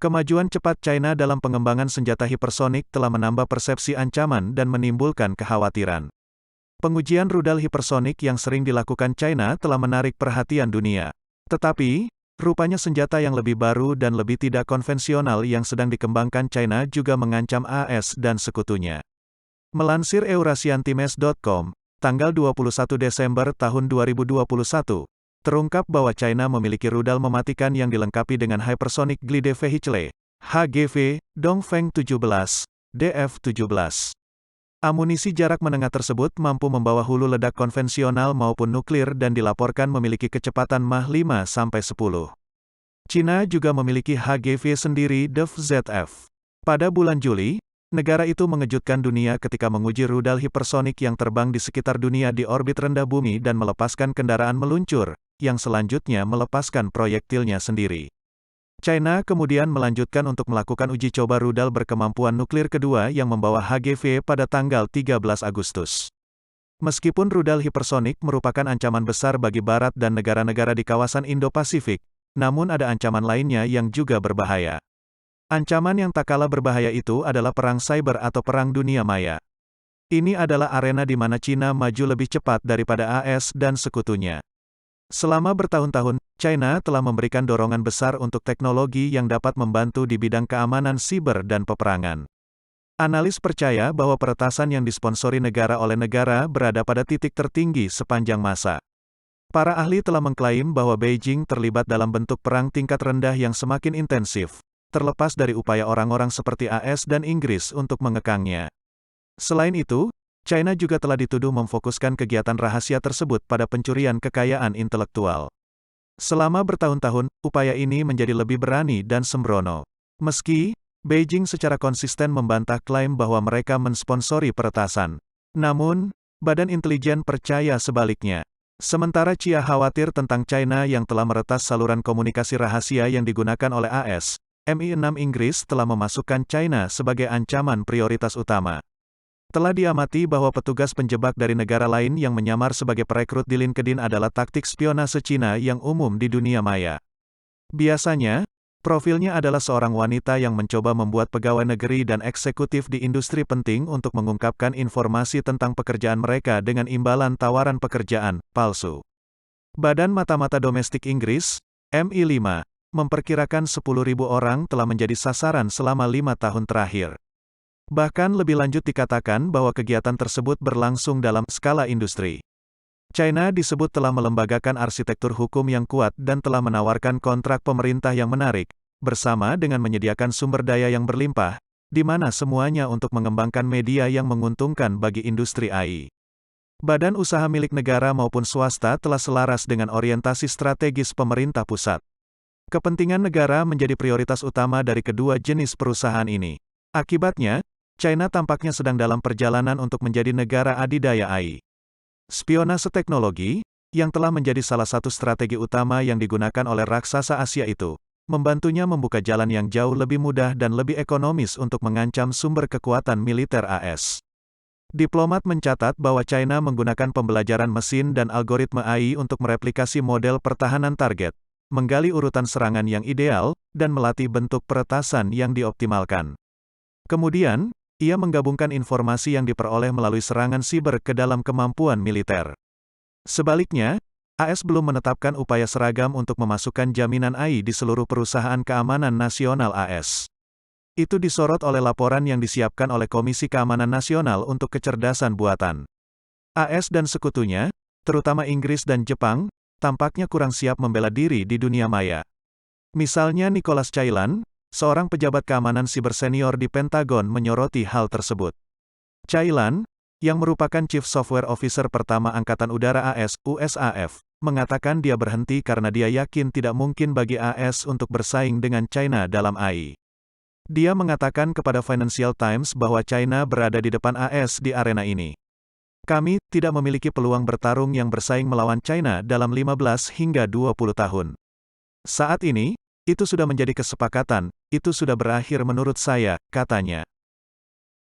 Kemajuan cepat China dalam pengembangan senjata hipersonik telah menambah persepsi ancaman dan menimbulkan kekhawatiran. Pengujian rudal hipersonik yang sering dilakukan China telah menarik perhatian dunia. Tetapi, rupanya senjata yang lebih baru dan lebih tidak konvensional yang sedang dikembangkan China juga mengancam AS dan sekutunya. Melansir Eurasiantimes.com, tanggal 21 Desember tahun 2021, terungkap bahwa China memiliki rudal mematikan yang dilengkapi dengan Hypersonic Glide Vehicle, HGV, Dongfeng 17, DF-17. Amunisi jarak menengah tersebut mampu membawa hulu ledak konvensional maupun nuklir dan dilaporkan memiliki kecepatan Mach 5-10. China juga memiliki HGV sendiri DF-ZF. Pada bulan Juli, negara itu mengejutkan dunia ketika menguji rudal hipersonik yang terbang di sekitar dunia di orbit rendah bumi dan melepaskan kendaraan meluncur, yang selanjutnya melepaskan proyektilnya sendiri. China kemudian melanjutkan untuk melakukan uji coba rudal berkemampuan nuklir kedua yang membawa HGV pada tanggal 13 Agustus. Meskipun rudal hipersonik merupakan ancaman besar bagi Barat dan negara-negara di kawasan Indo-Pasifik, namun ada ancaman lainnya yang juga berbahaya. Ancaman yang tak kalah berbahaya itu adalah perang cyber atau perang dunia maya. Ini adalah arena di mana China maju lebih cepat daripada AS dan sekutunya. Selama bertahun-tahun, China telah memberikan dorongan besar untuk teknologi yang dapat membantu di bidang keamanan siber dan peperangan. Analis percaya bahwa peretasan yang disponsori negara oleh negara berada pada titik tertinggi sepanjang masa. Para ahli telah mengklaim bahwa Beijing terlibat dalam bentuk perang tingkat rendah yang semakin intensif, terlepas dari upaya orang-orang seperti AS dan Inggris untuk mengekangnya. Selain itu, China juga telah dituduh memfokuskan kegiatan rahasia tersebut pada pencurian kekayaan intelektual. Selama bertahun-tahun, upaya ini menjadi lebih berani dan sembrono. Meski Beijing secara konsisten membantah klaim bahwa mereka mensponsori peretasan. Namun, Badan Intelijen percaya sebaliknya. Sementara Chia khawatir tentang China yang telah meretas saluran komunikasi rahasia yang digunakan oleh AS, MI6 Inggris telah memasukkan China sebagai ancaman prioritas utama. Telah diamati bahwa petugas penjebak dari negara lain yang menyamar sebagai perekrut di LinkedIn adalah taktik spionase Cina yang umum di dunia maya. Biasanya, profilnya adalah seorang wanita yang mencoba membuat pegawai negeri dan eksekutif di industri penting untuk mengungkapkan informasi tentang pekerjaan mereka dengan imbalan tawaran pekerjaan palsu. Badan Mata-Mata Domestik Inggris, MI5, memperkirakan 10.000 orang telah menjadi sasaran selama 5 tahun terakhir. Bahkan lebih lanjut dikatakan bahwa kegiatan tersebut berlangsung dalam skala industri. China disebut telah melembagakan arsitektur hukum yang kuat dan telah menawarkan kontrak pemerintah yang menarik, bersama dengan menyediakan sumber daya yang berlimpah, di mana semuanya untuk mengembangkan media yang menguntungkan bagi industri AI. Badan usaha milik negara maupun swasta telah selaras dengan orientasi strategis pemerintah pusat. Kepentingan negara menjadi prioritas utama dari kedua jenis perusahaan ini. Akibatnya, China tampaknya sedang dalam perjalanan untuk menjadi negara adidaya AI. Spionase teknologi, yang telah menjadi salah satu strategi utama yang digunakan oleh raksasa Asia itu, membantunya membuka jalan yang jauh lebih mudah dan lebih ekonomis untuk mengancam sumber kekuatan militer AS. Diplomat mencatat bahwa China menggunakan pembelajaran mesin dan algoritma AI untuk mereplikasi model pertahanan target, menggali urutan serangan yang ideal, dan melatih bentuk peretasan yang dioptimalkan. Kemudian, ia menggabungkan informasi yang diperoleh melalui serangan siber ke dalam kemampuan militer. Sebaliknya, AS belum menetapkan upaya seragam untuk memasukkan jaminan AI di seluruh perusahaan keamanan nasional AS. Itu disorot oleh laporan yang disiapkan oleh Komisi Keamanan Nasional untuk Kecerdasan Buatan. AS dan sekutunya, terutama Inggris dan Jepang, tampaknya kurang siap membela diri di dunia maya. Misalnya Nicholas Cailan, seorang pejabat keamanan siber senior di Pentagon menyoroti hal tersebut. Cailan, yang merupakan Chief Software Officer pertama Angkatan Udara AS, USAF, mengatakan dia berhenti karena dia yakin tidak mungkin bagi AS untuk bersaing dengan China dalam AI. Dia mengatakan kepada Financial Times bahwa China berada di depan AS di arena ini. Kami tidak memiliki peluang bertarung yang bersaing melawan China dalam 15 hingga 20 tahun. Saat ini, itu sudah menjadi kesepakatan, itu sudah berakhir menurut saya, katanya.